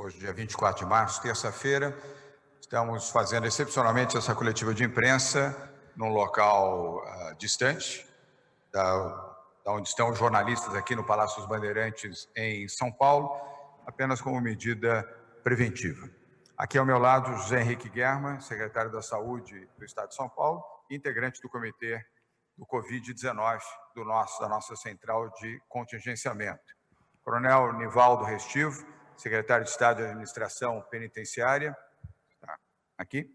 Hoje, dia 24 de março, terça-feira, estamos fazendo excepcionalmente essa coletiva de imprensa num local distante da onde estão os jornalistas aqui no Palácio dos Bandeirantes, em São Paulo, apenas como medida preventiva. Aqui ao meu lado, José Henrique Germa, secretário da Saúde do Estado de São Paulo, integrante do Comitê do Covid-19 da nossa Central de Contingenciamento. Coronel Nivaldo Restivo, secretário de Estado de Administração Penitenciária, está aqui.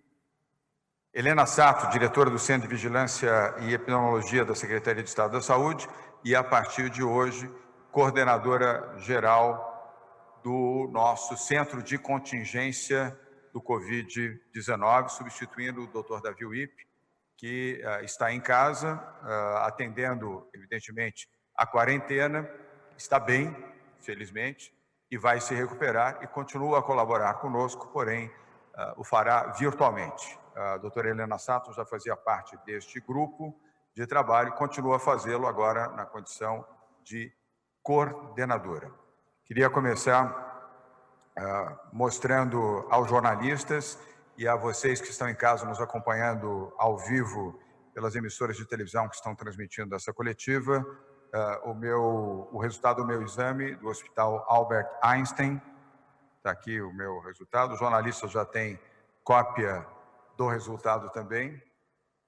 Helena Sato, diretora do Centro de Vigilância e Epidemiologia da Secretaria de Estado da Saúde e, a partir de hoje, coordenadora geral do nosso Centro de Contingência do Covid-19, substituindo o Dr. Davi Wipp, que está em casa, atendendo, evidentemente, a quarentena, está bem, felizmente, e vai se recuperar e continua a colaborar conosco, porém, o fará virtualmente. A doutora Helena Sato já fazia parte deste grupo de trabalho e continua a fazê-lo agora na condição de coordenadora. Queria começar mostrando aos jornalistas e a vocês que estão em casa nos acompanhando ao vivo pelas emissoras de televisão que estão transmitindo essa coletiva, o resultado do meu exame do Hospital Albert Einstein. Está aqui o meu resultado. Os jornalistas já têm cópia do resultado também.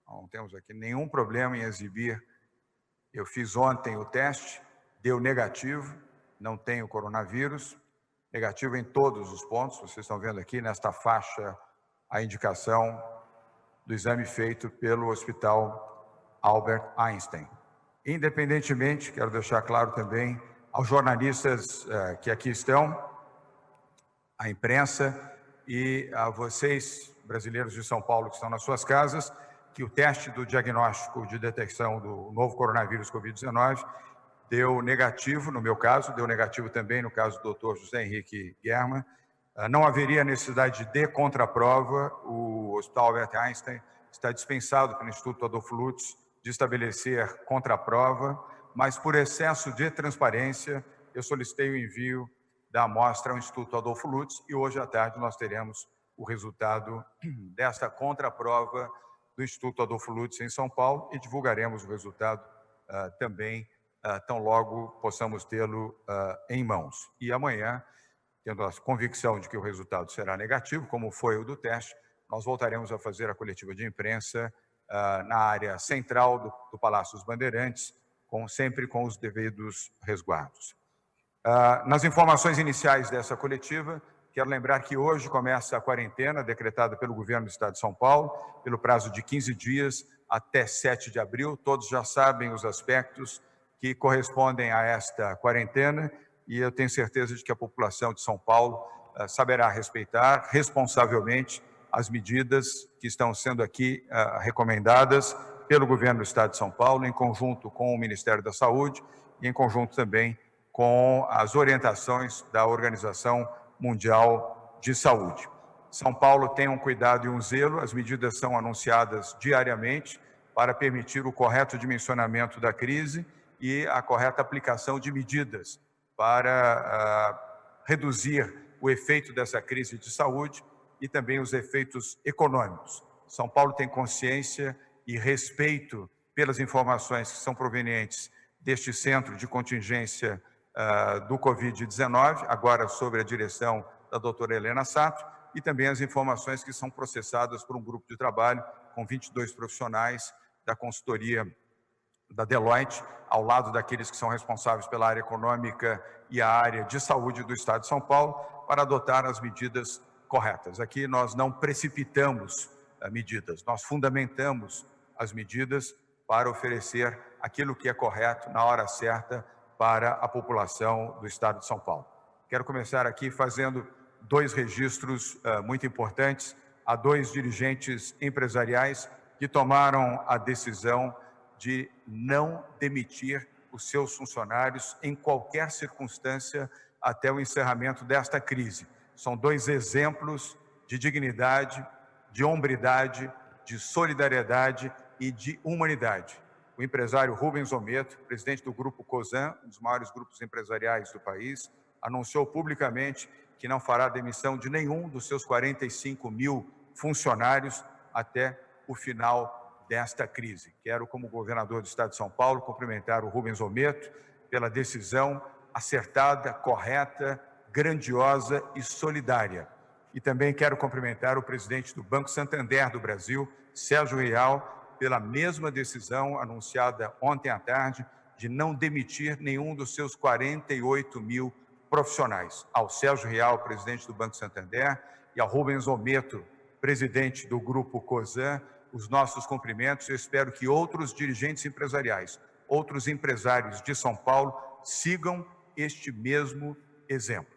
Não temos aqui nenhum problema em exibir. Eu fiz ontem o teste, deu negativo, não tenho coronavírus, negativo em todos os pontos. Vocês estão vendo aqui nesta faixa a indicação do exame feito pelo Hospital Albert Einstein. Independentemente, quero deixar claro também aos jornalistas que aqui estão, à imprensa e a vocês, brasileiros de São Paulo que estão nas suas casas, que o teste do diagnóstico de detecção do novo coronavírus Covid-19 deu negativo, no meu caso, deu negativo também no caso do Dr. José Henrique Germa. Não haveria necessidade de contraprova. O Hospital Albert Einstein está dispensado pelo Instituto Adolfo Lutz de estabelecer contraprova, mas por excesso de transparência, eu solicitei o envio da amostra ao Instituto Adolfo Lutz e hoje à tarde nós teremos o resultado desta contraprova do Instituto Adolfo Lutz em São Paulo e divulgaremos o resultado também tão logo possamos tê-lo em mãos. E amanhã, tendo a convicção de que o resultado será negativo, como foi o do teste, nós voltaremos a fazer a coletiva de imprensa na área central do Palácio dos Bandeirantes, sempre com os devidos resguardos. Nas informações iniciais dessa coletiva, quero lembrar que hoje começa a quarentena decretada pelo governo do Estado de São Paulo, pelo prazo de 15 dias até 7 de abril. Todos já sabem os aspectos que correspondem a esta quarentena e eu tenho certeza de que a população de São Paulo saberá respeitar responsavelmente as medidas que estão sendo aqui recomendadas pelo governo do Estado de São Paulo, em conjunto com o Ministério da Saúde e em conjunto também com as orientações da Organização Mundial de Saúde. São Paulo tem um cuidado e um zelo, as medidas são anunciadas diariamente para permitir o correto dimensionamento da crise e a correta aplicação de medidas para reduzir o efeito dessa crise de saúde e também os efeitos econômicos. São Paulo tem consciência e respeito pelas informações que são provenientes deste centro de contingência do Covid-19, agora sob a direção da doutora Helena Sato, e também as informações que são processadas por um grupo de trabalho com 22 profissionais da consultoria da Deloitte, ao lado daqueles que são responsáveis pela área econômica e a área de saúde do Estado de São Paulo, para adotar as medidas corretas. Aqui nós não precipitamos medidas, nós fundamentamos as medidas para oferecer aquilo que é correto na hora certa para a população do Estado de São Paulo. Quero começar aqui fazendo dois registros muito importantes a dois dirigentes empresariais que tomaram a decisão de não demitir os seus funcionários em qualquer circunstância até o encerramento desta crise. São dois exemplos de dignidade, de hombridade, de solidariedade e de humanidade. O empresário Rubens Ometo, presidente do Grupo Cosan, um dos maiores grupos empresariais do país, anunciou publicamente que não fará demissão de nenhum dos seus 45 mil funcionários até o final desta crise. Quero, como governador do Estado de São Paulo, cumprimentar o Rubens Ometo pela decisão acertada, correta, grandiosa e solidária. E também quero cumprimentar o presidente do Banco Santander do Brasil, Sérgio Rial, pela mesma decisão anunciada ontem à tarde de não demitir nenhum dos seus 48 mil profissionais. Ao Sérgio Rial, presidente do Banco Santander, e ao Rubens Ometo, presidente do Grupo Cosan, os nossos cumprimentos. Eu espero que outros dirigentes empresariais, outros empresários de São Paulo sigam este mesmo exemplo.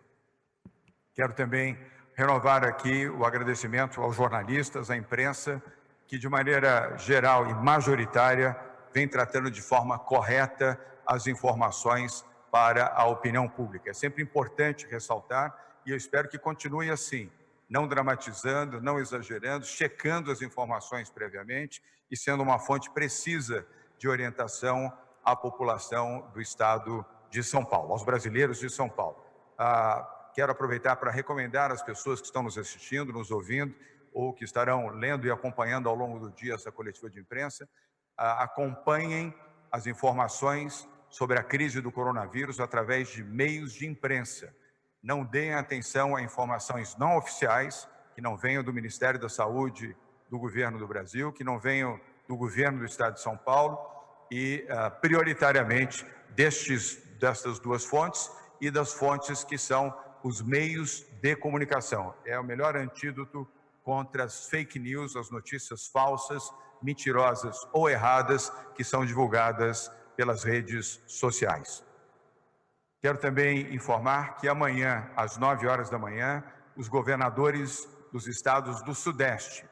Quero também renovar aqui o agradecimento aos jornalistas, à imprensa, que de maneira geral e majoritária vem tratando de forma correta as informações para a opinião pública. É sempre importante ressaltar, e eu espero que continue assim, não dramatizando, não exagerando, checando as informações previamente e sendo uma fonte precisa de orientação à população do Estado de São Paulo, aos brasileiros de São Paulo. Quero aproveitar para recomendar às pessoas que estão nos assistindo, nos ouvindo, ou que estarão lendo e acompanhando ao longo do dia essa coletiva de imprensa, acompanhem as informações sobre a crise do coronavírus através de meios de imprensa. Não deem atenção a informações não oficiais, que não venham do Ministério da Saúde do governo do Brasil, que não venham do governo do Estado de São Paulo, e prioritariamente destas duas fontes e das fontes que são os meios de comunicação. É o melhor antídoto contra as fake news, as notícias falsas, mentirosas ou erradas que são divulgadas pelas redes sociais. Quero também informar que amanhã, às 9 horas da manhã, os governadores dos estados do Sudeste,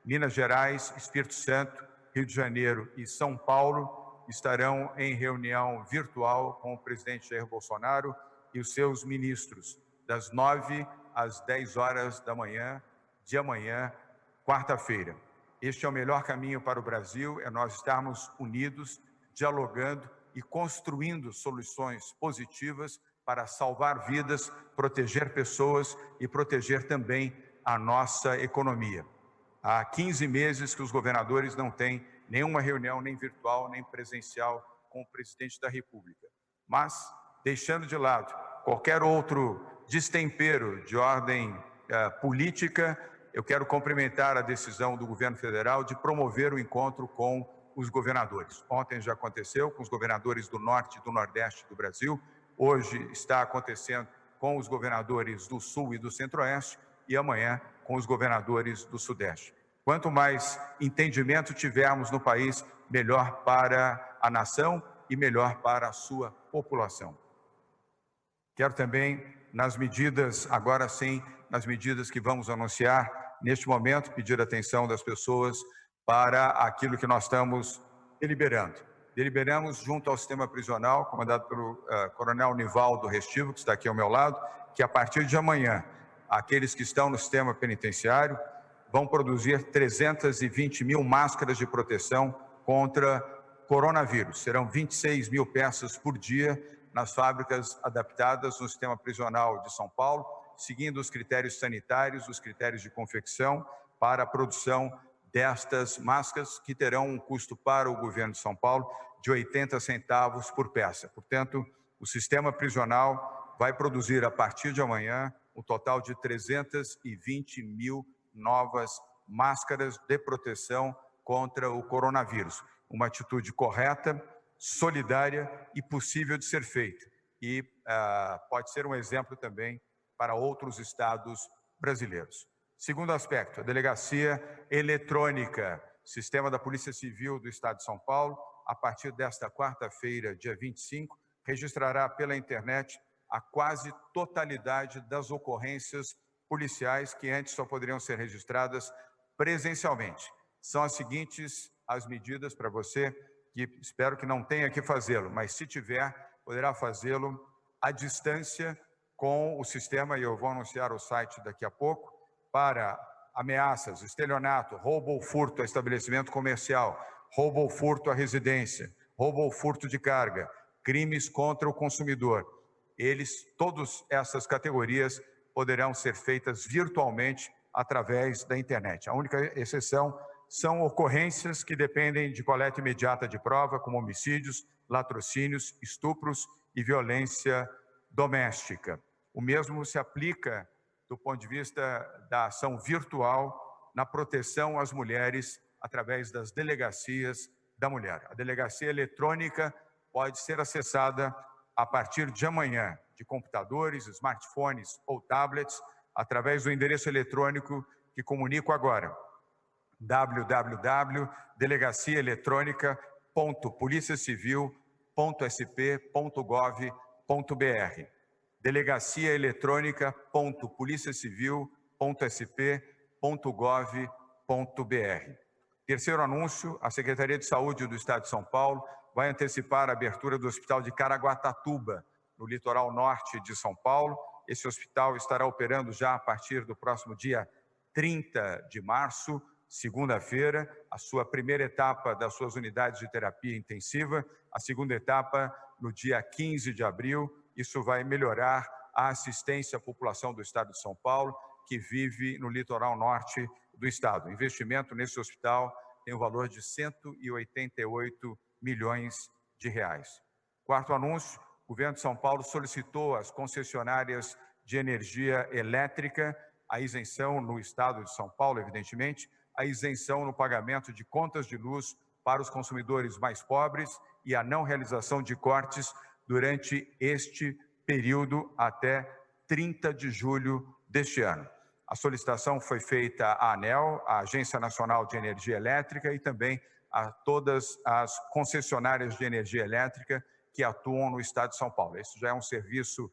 Minas Gerais, Espírito Santo, Rio de Janeiro e São Paulo, estarão em reunião virtual com o presidente Jair Bolsonaro e os seus ministros, das 9 às 10 horas da manhã de amanhã, quarta-feira. Este é o melhor caminho para o Brasil, é nós estarmos unidos, dialogando e construindo soluções positivas para salvar vidas, proteger pessoas e proteger também a nossa economia. Há 15 meses que os governadores não têm nenhuma reunião, nem virtual, nem presencial, com o presidente da República. Mas, deixando de lado qualquer outro destempero de ordem política, eu quero cumprimentar a decisão do governo federal de promover o encontro com os governadores. Ontem já aconteceu com os governadores do Norte e do Nordeste do Brasil, hoje está acontecendo com os governadores do Sul e do Centro-Oeste e amanhã com os governadores do Sudeste. Quanto mais entendimento tivermos no país, melhor para a nação e melhor para a sua população. Quero também, nas medidas, agora sim, nas medidas que vamos anunciar neste momento, pedir a atenção das pessoas para aquilo que nós estamos deliberando. Deliberamos junto ao sistema prisional, comandado pelo coronel Nivaldo Restivo, que está aqui ao meu lado, que a partir de amanhã, aqueles que estão no sistema penitenciário vão produzir 320 mil máscaras de proteção contra coronavírus. Serão 26 mil peças por dia nas fábricas adaptadas no sistema prisional de São Paulo, seguindo os critérios sanitários, os critérios de confecção para a produção destas máscaras, que terão um custo para o governo de São Paulo de 80 centavos por peça. Portanto, o sistema prisional vai produzir, a partir de amanhã, um total de 320 mil novas máscaras de proteção contra o coronavírus. Uma atitude correta, solidária e possível de ser feita. E pode ser um exemplo também para outros estados brasileiros. Segundo aspecto, a delegacia eletrônica, sistema da Polícia Civil do Estado de São Paulo, a partir desta quarta-feira, dia 25, registrará pela internet a quase totalidade das ocorrências policiais que antes só poderiam ser registradas presencialmente. São as seguintes as medidas para você, que espero que não tenha que fazê-lo, mas se tiver, poderá fazê-lo à distância com o sistema, e eu vou anunciar o site daqui a pouco, para ameaças, estelionato, roubo ou furto a estabelecimento comercial, roubo ou furto à residência, roubo ou furto de carga, crimes contra o consumidor, todas essas categorias poderão ser feitas virtualmente através da internet. A única exceção são ocorrências que dependem de coleta imediata de prova, como homicídios, latrocínios, estupros e violência doméstica. O mesmo se aplica do ponto de vista da ação virtual na proteção às mulheres através das delegacias da mulher. A delegacia eletrônica pode ser acessada a partir de amanhã, de computadores, smartphones ou tablets, através do endereço eletrônico que comunico agora: www.delegaciaeletronica.policiacivil.sp.gov.br delegaciaeletronica.policiacivil.sp.gov.br. Terceiro anúncio: a Secretaria de Saúde do Estado de São Paulo vai antecipar a abertura do Hospital de Caraguatatuba, no litoral norte de São Paulo. Esse hospital estará operando já a partir do próximo dia 30 de março, segunda-feira, a sua primeira etapa das suas unidades de terapia intensiva, a segunda etapa no dia 15 de abril. Isso vai melhorar a assistência à população do Estado de São Paulo, que vive no litoral norte do Estado. O investimento nesse hospital tem o valor de 188 milhões de reais. Quarto anúncio: o governo de São Paulo solicitou às concessionárias de energia elétrica a isenção no Estado de São Paulo, evidentemente, a isenção no pagamento de contas de luz para os consumidores mais pobres e a não realização de cortes durante este período até 30 de julho deste ano. A solicitação foi feita à ANEEL, à Agência Nacional de Energia Elétrica, e também a todas as concessionárias de energia elétrica que atuam no Estado de São Paulo. Esse já é um serviço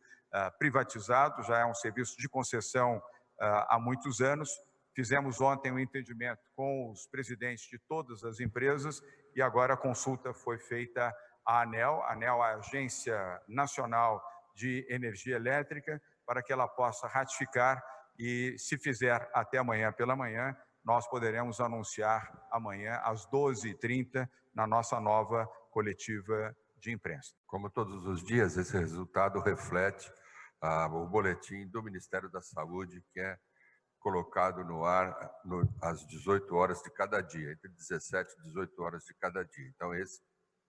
privatizado, já é um serviço de concessão há muitos anos. Fizemos ontem um entendimento com os presidentes de todas as empresas e agora a consulta foi feita à ANEEL, a Agência Nacional de Energia Elétrica, para que ela possa ratificar, e se fizer até amanhã pela manhã, nós poderemos anunciar amanhã às 12h30 na nossa nova coletiva de imprensa. Como todos os dias, esse resultado reflete o boletim do Ministério da Saúde, que é colocado no ar às 18 horas de cada dia, entre 17 e 18 horas de cada dia. Então, esse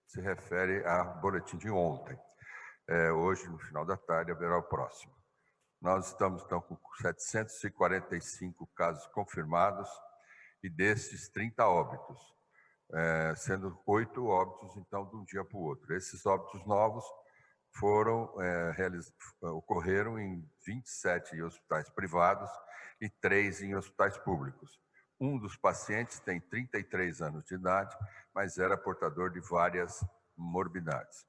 se refere ao boletim de ontem. Hoje, no final da tarde, haverá o próximo. Nós estamos, então, com 745 casos confirmados e desses 30 óbitos, sendo 8 óbitos, então, de um dia para o outro. Esses óbitos novos ocorreram em 27 hospitais privados e 3 em hospitais públicos. Um dos pacientes tem 33 anos de idade, mas era portador de várias comorbidades.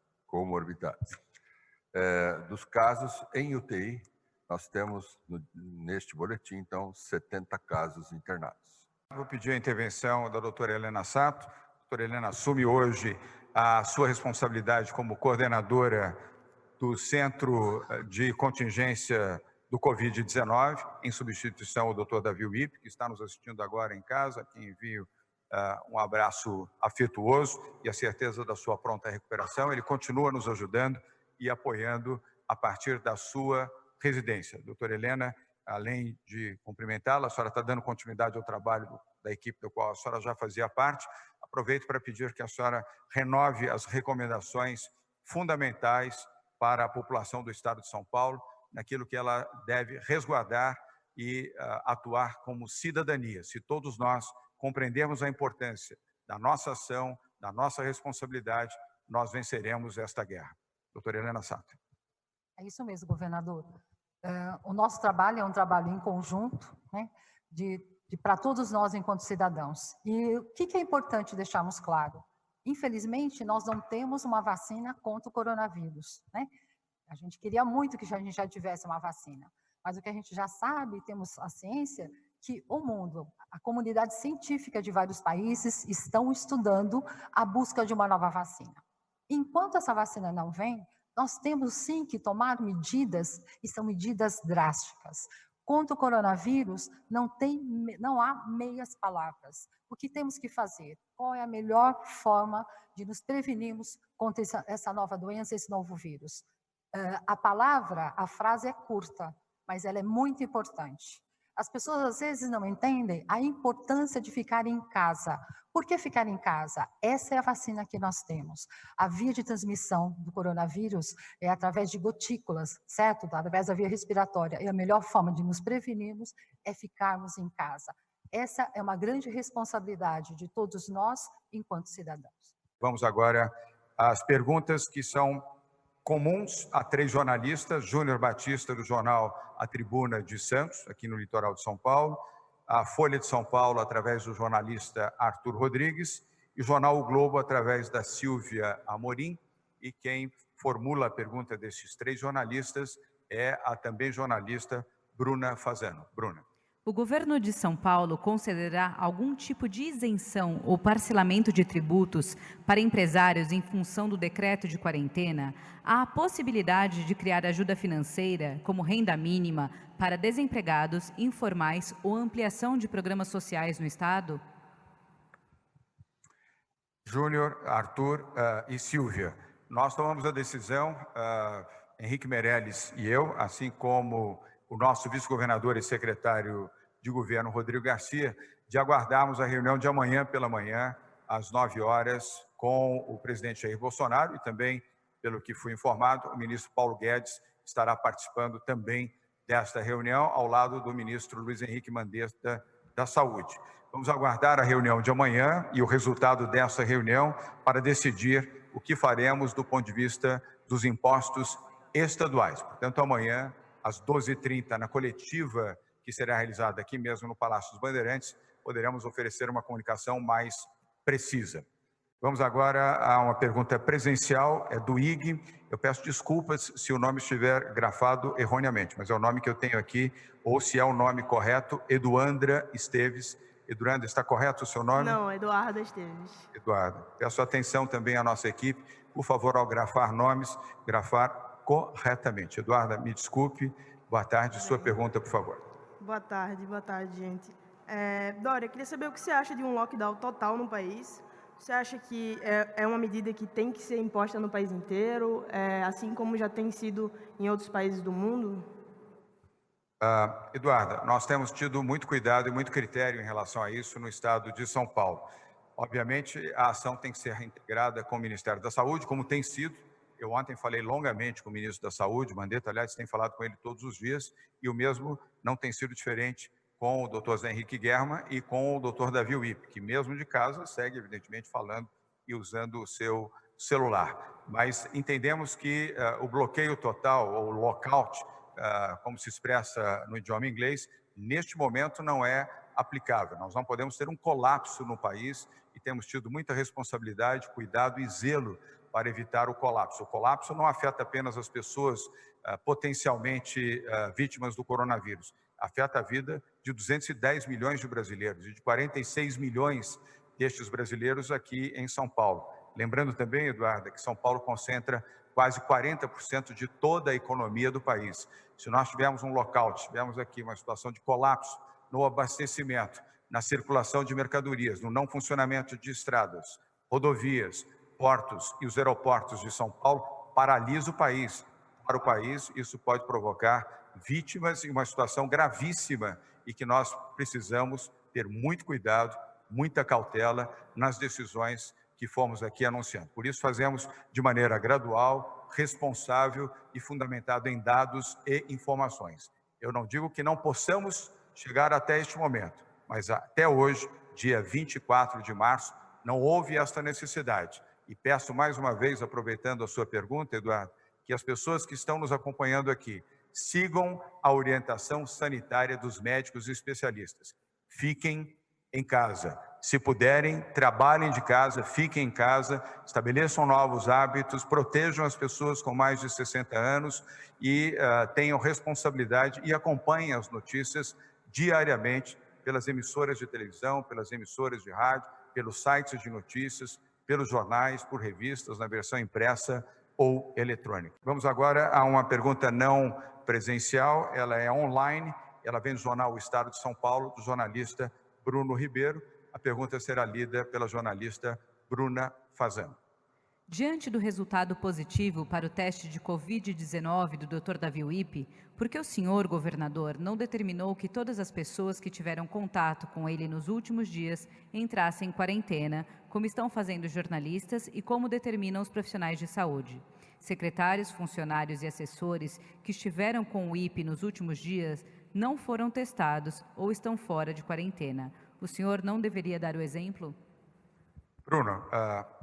Dos casos em UTI, nós temos, neste boletim, então, 70 casos internados. Vou pedir a intervenção da doutora Helena Sato. A doutora Helena assume hoje a sua responsabilidade como coordenadora do Centro de Contingência do Covid-19, em substituição ao doutor Davi Wipp, que está nos assistindo agora em casa, a quem envio um abraço afetuoso e a certeza da sua pronta recuperação. Ele continua nos ajudando e apoiando a partir da sua residência. Doutora Helena, além de cumprimentá-la, a senhora está dando continuidade ao trabalho da equipe da qual a senhora já fazia parte. Aproveito para pedir que a senhora renove as recomendações fundamentais para a população do Estado de São Paulo, naquilo que ela deve resguardar e atuar como cidadania. Se todos nós compreendermos a importância da nossa ação, da nossa responsabilidade, nós venceremos esta guerra. Doutora Helena Sato. É isso mesmo, governador. O nosso trabalho é um trabalho em conjunto, né, para todos nós enquanto cidadãos. E o que é importante deixarmos claro? Infelizmente, nós não temos uma vacina contra o coronavírus, né? A gente queria muito que a gente já tivesse uma vacina, mas o que a gente já sabe, temos a ciência, que o mundo, a comunidade científica de vários países estão estudando a busca de uma nova vacina. Enquanto essa vacina não vem, nós temos sim que tomar medidas, e são medidas drásticas. Contra o coronavírus, não há meias palavras. O que temos que fazer? Qual é a melhor forma de nos prevenirmos contra essa nova doença, esse novo vírus? A palavra, a frase é curta, mas ela é muito importante. As pessoas às vezes não entendem a importância de ficar em casa. Por que ficar em casa? Essa é a vacina que nós temos. A via de transmissão do coronavírus é através de gotículas, certo? Através da via respiratória. E a melhor forma de nos prevenirmos é ficarmos em casa. Essa é uma grande responsabilidade de todos nós, enquanto cidadãos. Vamos agora às perguntas que são comuns a 3 jornalistas: Júnior Batista, do jornal A Tribuna de Santos, aqui no litoral de São Paulo, a Folha de São Paulo, através do jornalista Arthur Rodrigues, e o jornal O Globo, através da Silvia Amorim. E quem formula a pergunta desses 3 jornalistas é a também jornalista Bruna Fasano. Bruna. O governo de São Paulo concederá algum tipo de isenção ou parcelamento de tributos para empresários em função do decreto de quarentena? Há a possibilidade de criar ajuda financeira, como renda mínima, para desempregados, informais ou ampliação de programas sociais no Estado? Júnior, Arthur e Silvia, nós tomamos a decisão, Henrique Meirelles e eu, assim como o nosso vice-governador e secretário de governo, Rodrigo Garcia, de aguardarmos a reunião de amanhã pela manhã, às 9 horas, com o presidente Jair Bolsonaro e também, pelo que fui informado, o ministro Paulo Guedes estará participando também desta reunião, ao lado do ministro Luiz Henrique Mandetta da Saúde. Vamos aguardar a reunião de amanhã e o resultado dessa reunião para decidir o que faremos do ponto de vista dos impostos estaduais. Portanto, amanhã, às 12h30, na coletiva que será realizada aqui mesmo no Palácio dos Bandeirantes, poderemos oferecer uma comunicação mais precisa. Vamos agora a uma pergunta presencial, é do IG. Eu peço desculpas se o nome estiver grafado erroneamente, mas é o nome que eu tenho aqui, ou se é o nome correto, Eduandra Esteves. Eduardo, está correto o seu nome? Não, Eduardo Esteves. Eduardo. Peço atenção também à nossa equipe. Por favor, ao grafar nomes, grafar corretamente. Eduardo, me desculpe. Boa tarde. Sua pergunta, por favor. Boa tarde, gente. Dória, queria saber o que você acha de um lockdown total no país. Você acha que é uma medida que tem que ser imposta no país inteiro, assim como já tem sido em outros países do mundo? Eduarda, nós temos tido muito cuidado e muito critério em relação a isso no estado de São Paulo. Obviamente, a ação tem que ser reintegrada com o Ministério da Saúde, como tem sido. Eu ontem falei longamente com o ministro da Saúde, Mandetta, aliás, tem falado com ele todos os dias, e o mesmo não tem sido diferente com o doutor Zé Henrique Guerra e com o doutor Davi Wipp, que mesmo de casa segue, evidentemente, falando e usando o seu celular. Mas entendemos que o bloqueio total, ou lockout, como se expressa no idioma inglês, neste momento não é aplicável. Nós não podemos ter um colapso no país e temos tido muita responsabilidade, cuidado e zelo para evitar o colapso. O colapso não afeta apenas as pessoas potencialmente vítimas do coronavírus, afeta a vida de 210 milhões de brasileiros e de 46 milhões destes brasileiros aqui em São Paulo. Lembrando também, Eduarda, que São Paulo concentra quase 40% de toda a economia do país. Se nós tivermos um lockout, tivermos aqui uma situação de colapso no abastecimento, na circulação de mercadorias, no não funcionamento de estradas, rodovias, portos e os aeroportos de São Paulo, paralisa o país. Para o país, isso pode provocar vítimas e uma situação gravíssima e que nós precisamos ter muito cuidado, muita cautela nas decisões que fomos aqui anunciando. Por isso, fazemos de maneira gradual, responsável e fundamentado em dados e informações. Eu não digo que não possamos chegar até este momento, mas até hoje, dia 24 de março, não houve esta necessidade. E peço mais uma vez, aproveitando a sua pergunta, Eduardo, que as pessoas que estão nos acompanhando aqui sigam a orientação sanitária dos médicos e especialistas. Fiquem em casa. Se puderem, trabalhem de casa, fiquem em casa, estabeleçam novos hábitos, protejam as pessoas com mais de 60 anos e tenham responsabilidade e acompanhem as notícias diariamente pelas emissoras de televisão, pelas emissoras de rádio, pelos sites de notícias, pelos jornais, por revistas, na versão impressa ou eletrônica. Vamos agora a uma pergunta não presencial, ela é online, ela vem do jornal O Estado de São Paulo, do jornalista Bruno Ribeiro. A pergunta será lida pela jornalista Bruna Fasano. Diante do resultado positivo para o teste de Covid-19 do Dr. Davi Wippe, por que o senhor, governador, não determinou que todas as pessoas que tiveram contato com ele nos últimos dias entrassem em quarentena, como estão fazendo jornalistas e como determinam os profissionais de saúde? Secretários, funcionários e assessores que estiveram com o Wippe nos últimos dias não foram testados ou estão fora de quarentena. O senhor não deveria dar o exemplo? Bruno,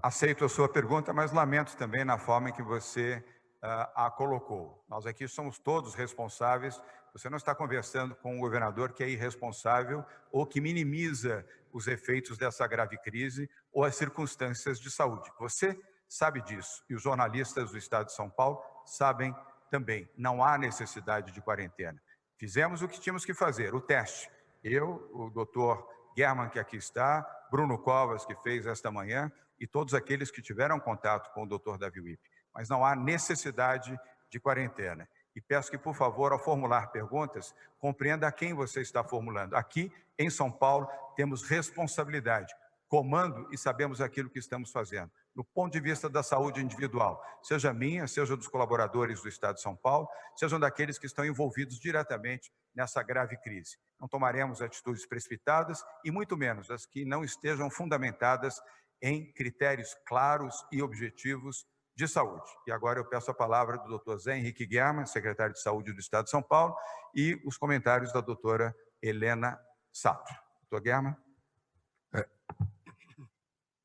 aceito a sua pergunta, mas lamento também na forma em que você a colocou. Nós aqui somos todos responsáveis. Você não está conversando com um governador que é irresponsável ou que minimiza os efeitos dessa grave crise ou as circunstâncias de saúde. Você sabe disso e os jornalistas do Estado de São Paulo sabem também. Não há necessidade de quarentena. Fizemos o que tínhamos que fazer, o teste. Eu, o doutor German, que aqui está, Bruno Covas, que fez esta manhã, e todos aqueles que tiveram contato com o Dr. Davi Wippe. Mas não há necessidade de quarentena. E peço que, por favor, ao formular perguntas, compreenda a quem você está formulando. Aqui, em São Paulo, temos responsabilidade, comando e sabemos aquilo que estamos fazendo. No ponto de vista da saúde individual, seja minha, seja dos colaboradores do Estado de São Paulo, sejam daqueles que estão envolvidos diretamente nessa grave crise. Não tomaremos atitudes precipitadas e muito menos as que não estejam fundamentadas em critérios claros e objetivos de saúde. E agora eu peço a palavra do Dr. Zé Henrique German, secretário de Saúde do Estado de São Paulo, e os comentários da doutora Helena Sato. Dr. German.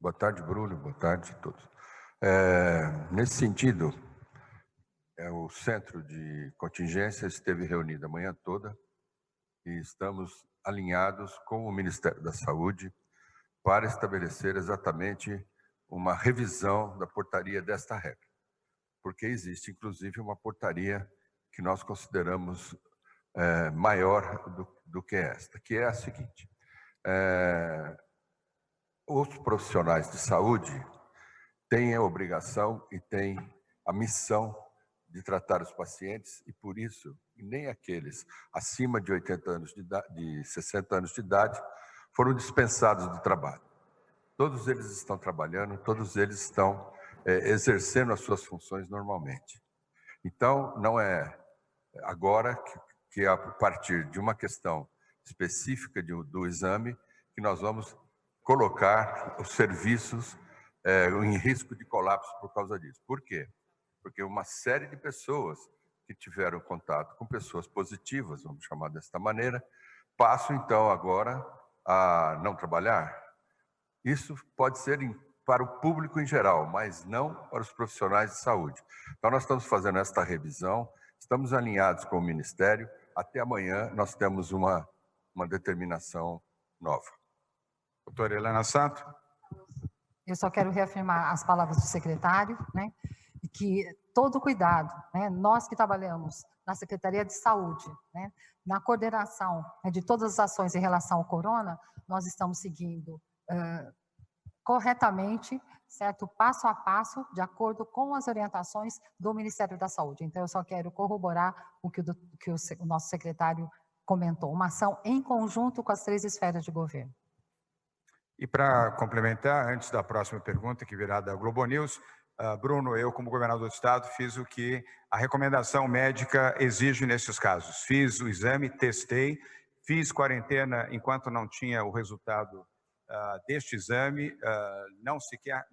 Boa tarde, Bruno. Boa tarde a todos. Nesse sentido, o Centro de Contingência esteve reunido a manhã toda e estamos alinhados com o Ministério da Saúde para estabelecer exatamente uma revisão da portaria desta regra. Porque existe, inclusive, uma portaria que nós consideramos maior do que esta, que é a seguinte. Os profissionais de saúde têm a obrigação e têm a missão de tratar os pacientes e, por isso, nem aqueles acima de 80 anos de idade, de 60 anos de idade foram dispensados do trabalho. Todos eles estão trabalhando, todos eles estão exercendo as suas funções normalmente. Então, não é agora que a partir de uma questão específica do exame que nós vamos colocar os serviços em risco de colapso por causa disso. Por quê? Porque uma série de pessoas que tiveram contato com pessoas positivas, vamos chamar desta maneira, passam então agora a não trabalhar. Isso pode ser para o público em geral, mas não para os profissionais de saúde. Então nós estamos fazendo esta revisão, estamos alinhados com o Ministério, até amanhã nós temos uma determinação nova. Doutora Helena Sato. Eu só quero reafirmar as palavras do secretário, né, que todo cuidado, né, nós que trabalhamos na Secretaria de Saúde, né, na coordenação de todas as ações em relação ao corona, nós estamos seguindo corretamente, certo, passo a passo, de acordo com as orientações do Ministério da Saúde. Então, eu só quero corroborar o que o nosso secretário comentou, uma ação em conjunto com as 3 esferas de governo. E para complementar, antes da próxima pergunta, que virá da Globo News, Bruno, eu como governador do Estado fiz o que a recomendação médica exige nesses casos. Fiz o exame, testei, fiz quarentena enquanto não tinha o resultado deste exame, não sequer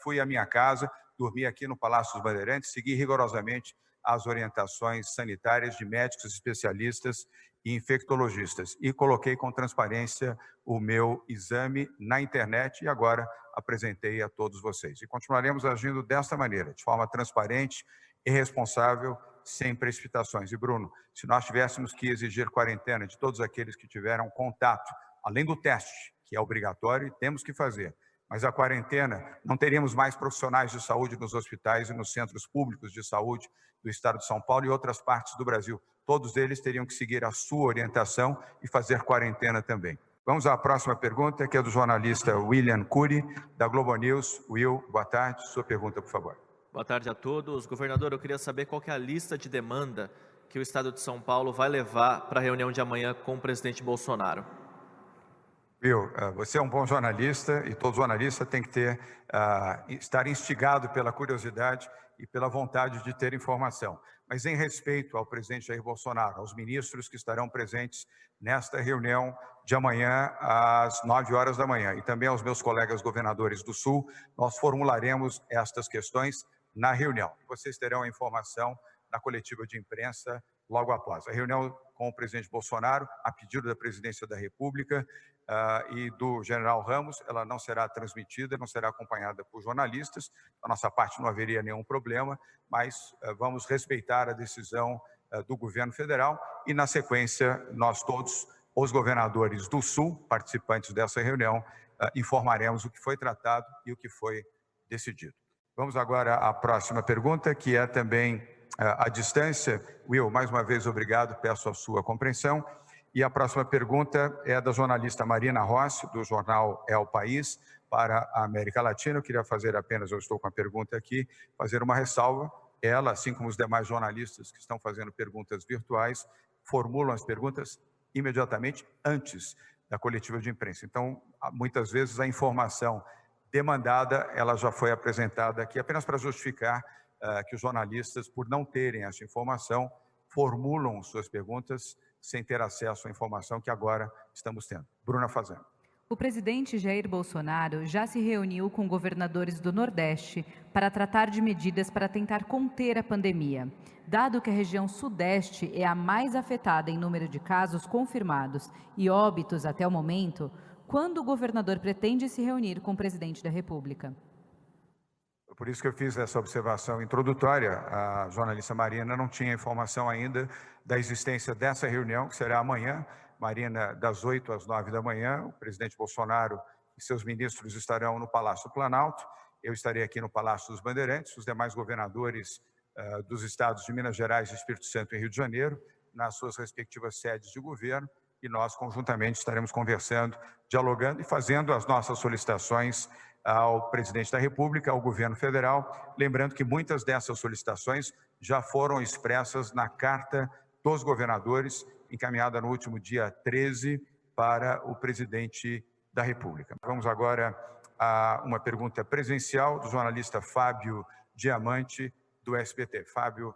fui à minha casa, dormi aqui no Palácio dos Bandeirantes, segui rigorosamente as orientações sanitárias de médicos especialistas e infectologistas e coloquei com transparência o meu exame na internet e agora apresentei a todos vocês. E continuaremos agindo desta maneira, de forma transparente e responsável, sem precipitações. E Bruno, se nós tivéssemos que exigir quarentena de todos aqueles que tiveram contato, além do teste, que é obrigatório e temos que fazer, mas a quarentena, não teríamos mais profissionais de saúde nos hospitais e nos centros públicos de saúde do Estado de São Paulo e outras partes do Brasil. Todos eles teriam que seguir a sua orientação e fazer quarentena também. Vamos à próxima pergunta, que é do jornalista William Cury, da Globo News. Will, boa tarde. Sua pergunta, por favor. Boa tarde a todos. Governador, eu queria saber qual que é a lista de demanda que o Estado de São Paulo vai levar para a reunião de amanhã com o presidente Bolsonaro. Will, você é um bom jornalista e todo jornalista tem que estar instigado pela curiosidade e pela vontade de ter informação. Mas em respeito ao presidente Jair Bolsonaro, aos ministros que estarão presentes nesta reunião de amanhã às 9 horas da manhã e também aos meus colegas governadores do Sul, nós formularemos estas questões na reunião. Vocês terão a informação na coletiva de imprensa logo após. A reunião com o presidente Bolsonaro, a pedido da presidência da República e do general Ramos, ela não será transmitida, não será acompanhada por jornalistas. Da nossa parte não haveria nenhum problema, mas vamos respeitar a decisão do governo federal e, na sequência, nós todos, os governadores do Sul, participantes dessa reunião, informaremos o que foi tratado e o que foi decidido. Vamos agora à próxima pergunta, que é também à distância. Will, mais uma vez, obrigado, peço a sua compreensão. E a próxima pergunta é da jornalista Marina Rossi, do jornal El País, para a América Latina. Eu queria fazer apenas, eu estou com a pergunta aqui, fazer uma ressalva. Ela, assim como os demais jornalistas que estão fazendo perguntas virtuais, formulam as perguntas imediatamente antes da coletiva de imprensa. Então, muitas vezes a informação demandada, ela já foi apresentada aqui apenas para justificar que os jornalistas, por não terem essa informação, formulam suas perguntas sem ter acesso à informação que agora estamos tendo. Bruna Fazenda. O presidente Jair Bolsonaro já se reuniu com governadores do Nordeste para tratar de medidas para tentar conter a pandemia. Dado que a região Sudeste é a mais afetada em número de casos confirmados e óbitos até o momento, quando o governador pretende se reunir com o presidente da República? Por isso que eu fiz essa observação introdutória. A jornalista Marina não tinha informação ainda da existência dessa reunião, que será amanhã. Marina, das 8 às 9 da manhã, o presidente Bolsonaro e seus ministros estarão no Palácio do Planalto, eu estarei aqui no Palácio dos Bandeirantes, os demais governadores dos estados de Minas Gerais, Espírito Santo e Rio de Janeiro, nas suas respectivas sedes de governo, e nós conjuntamente estaremos conversando, dialogando e fazendo as nossas solicitações ao presidente da República, ao governo federal, lembrando que muitas dessas solicitações já foram expressas na carta dos governadores, encaminhada no último dia 13 para o presidente da República. Vamos agora a uma pergunta presencial do jornalista Fábio Diamante, do SBT. Fábio,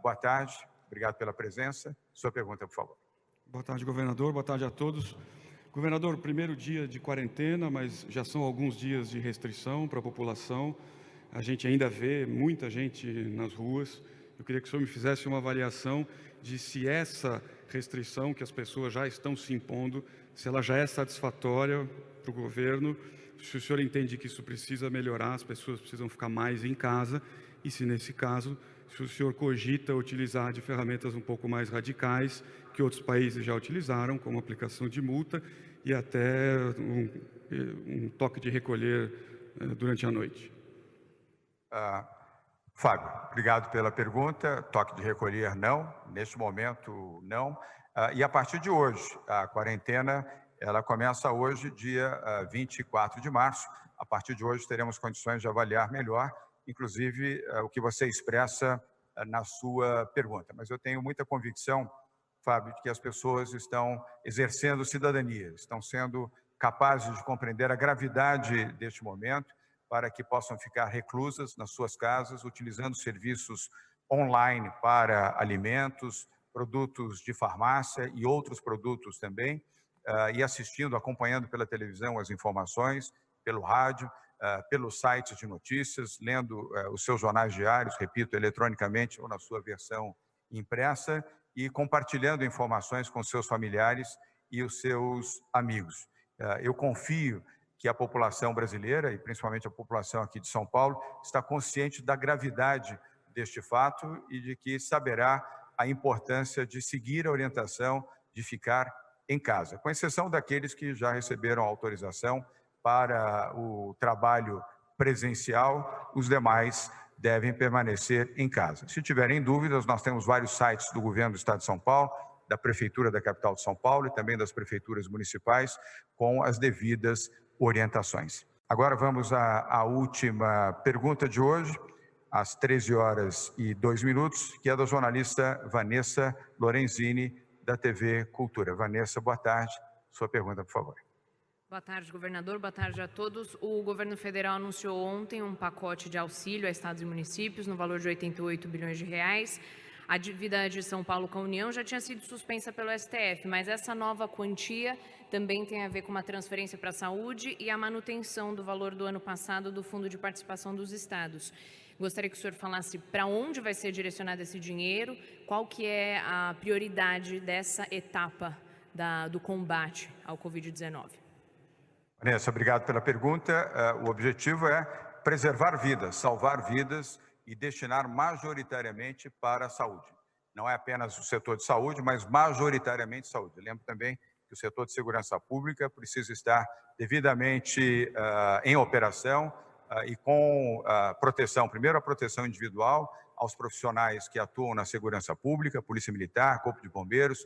boa tarde, obrigado pela presença. Sua pergunta, por favor. Boa tarde, governador, boa tarde a todos. Governador, primeiro dia de quarentena, mas já são alguns dias de restrição para a população. A gente ainda vê muita gente nas ruas. Eu queria que o senhor me fizesse uma avaliação de se essa restrição que as pessoas já estão se impondo, se ela já é satisfatória para o governo, se o senhor entende que isso precisa melhorar, as pessoas precisam ficar mais em casa, e se nesse caso, se o senhor cogita utilizar de ferramentas um pouco mais radicais que outros países já utilizaram, como aplicação de multa e até um toque de recolher durante a noite. Fábio, obrigado pela pergunta. Toque de recolher, não. Neste momento, não. E a partir de hoje, a quarentena, ela começa hoje, dia 24 de março. A partir de hoje, teremos condições de avaliar melhor, inclusive, o que você expressa na sua pergunta. Mas eu tenho muita convicção, Fábio, de que as pessoas estão exercendo cidadania, estão sendo capazes de compreender a gravidade deste momento, para que possam ficar reclusas nas suas casas, utilizando serviços online para alimentos, produtos de farmácia e outros produtos também, e assistindo, acompanhando pela televisão as informações, pelo rádio, pelos sites de notícias, lendo os seus jornais diários, repito, eletronicamente ou na sua versão impressa, e compartilhando informações com seus familiares e os seus amigos. Eu confio que a população brasileira, e principalmente a população aqui de São Paulo, está consciente da gravidade deste fato e de que saberá a importância de seguir a orientação de ficar em casa, com exceção daqueles que já receberam autorização para o trabalho presencial, os demais devem permanecer em casa. Se tiverem dúvidas, nós temos vários sites do governo do Estado de São Paulo, da Prefeitura da capital de São Paulo e também das prefeituras municipais, com as devidas orientações. Agora vamos à última pergunta de hoje, às 13h02, que é da jornalista Vanessa Lorenzini, da TV Cultura. Vanessa, boa tarde. Sua pergunta, por favor. Boa tarde, governador. Boa tarde a todos. O governo federal anunciou ontem um pacote de auxílio a estados e municípios no valor de 88 bilhões de reais. A dívida de São Paulo com a União já tinha sido suspensa pelo STF, mas essa nova quantia também tem a ver com uma transferência para a saúde e a manutenção do valor do ano passado do Fundo de Participação dos Estados. Gostaria que o senhor falasse para onde vai ser direcionado esse dinheiro, qual que é a prioridade dessa etapa do combate ao Covid-19. Vanessa, obrigado pela pergunta. O objetivo é preservar vidas, salvar vidas e destinar majoritariamente para a saúde. Não é apenas o setor de saúde, mas majoritariamente saúde. Lembro também que o setor de segurança pública precisa estar devidamente em operação e com proteção, primeiro a proteção individual aos profissionais que atuam na segurança pública, Polícia Militar, Corpo de Bombeiros,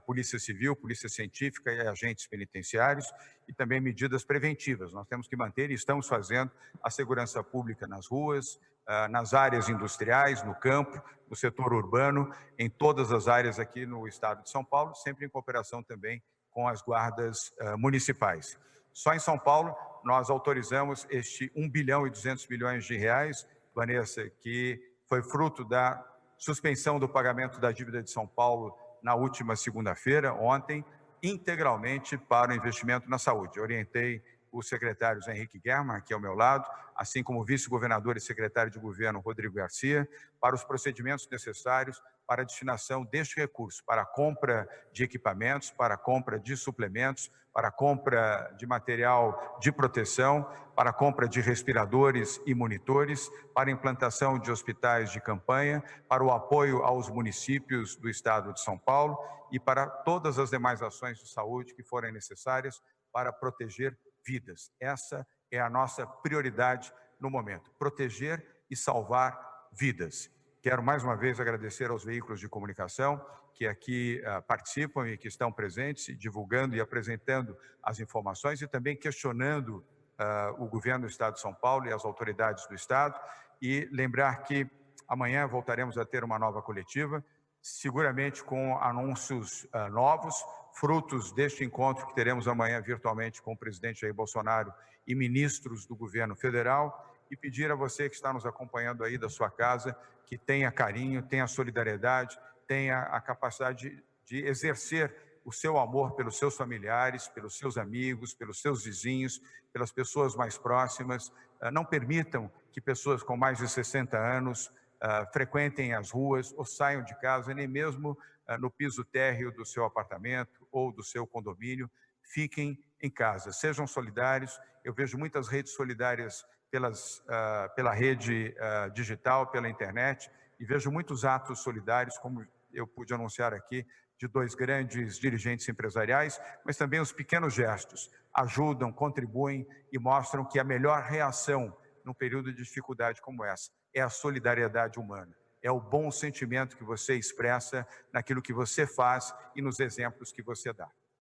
Polícia Civil, Polícia Científica e agentes penitenciários, e também medidas preventivas. Nós temos que manter e estamos fazendo a segurança pública nas ruas, nas áreas industriais, no campo, no setor urbano, em todas as áreas aqui no estado de São Paulo, sempre em cooperação também com as guardas municipais. Só em São Paulo, nós autorizamos este 1 bilhão e 200 milhões de reais, Vanessa, que foi fruto da suspensão do pagamento da dívida de São Paulo na última segunda-feira, ontem, integralmente para o investimento na saúde. Orientei os secretários Henrique German, aqui ao meu lado, assim como o vice-governador e secretário de governo Rodrigo Garcia, para os procedimentos necessários para a destinação deste recurso, para a compra de equipamentos, para a compra de suplementos, para a compra de material de proteção, para a compra de respiradores e monitores, para a implantação de hospitais de campanha, para o apoio aos municípios do estado de São Paulo e para todas as demais ações de saúde que forem necessárias para proteger vidas. Essa é a nossa prioridade no momento, proteger e salvar vidas. Quero mais uma vez agradecer aos veículos de comunicação que aqui participam e que estão presentes, divulgando e apresentando as informações e também questionando o governo do Estado de São Paulo e as autoridades do Estado. E lembrar que amanhã voltaremos a ter uma nova coletiva, seguramente com anúncios novos, frutos deste encontro que teremos amanhã virtualmente com o presidente Jair Bolsonaro e ministros do governo federal, e pedir a você que está nos acompanhando aí da sua casa que tenha carinho, tenha solidariedade, tenha a capacidade de exercer o seu amor pelos seus familiares, pelos seus amigos, pelos seus vizinhos, pelas pessoas mais próximas. Não permitam que pessoas com mais de 60 anos frequentem as ruas ou saiam de casa, nem mesmo no piso térreo do seu apartamento ou do seu condomínio. Fiquem em casa, sejam solidários. Eu vejo muitas redes solidárias pela rede digital, pela internet, e vejo muitos atos solidários, como eu pude anunciar aqui, de 2 grandes dirigentes empresariais, mas também os pequenos gestos ajudam, contribuem e mostram que a melhor reação num período de dificuldade como essa é a solidariedade humana, é o bom sentimento que você expressa naquilo que você faz e nos exemplos que você dá.